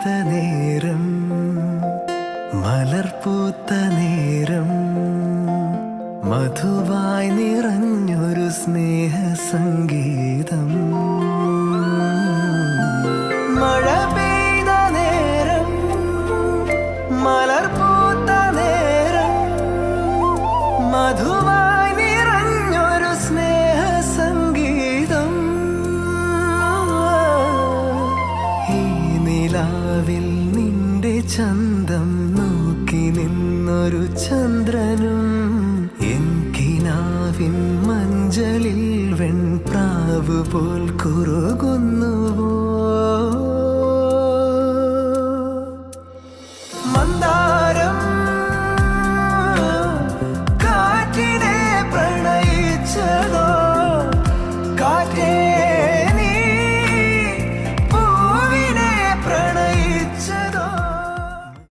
പെയ്ത നേരം മലർപൂത്ത നേരം മധുവായി നിറഞ്ഞൊരു സ്നേഹ സംഗീതം. മഴ പെയ്ത നേരം മലർപൂത്ത നേരം മധുവായി നിറഞ്ഞൊരു സ്നേഹ സംഗീതം. ഈ നിലാവിൽ നിന്റെ ചന്തം നോക്കി നിന്നൊരു ചന്ദ്രനും എൻകിനാവിൻ മഞ്ചലിൽ വെൺപ്രാവ് പോൽ കുറുകുന്നുവോ.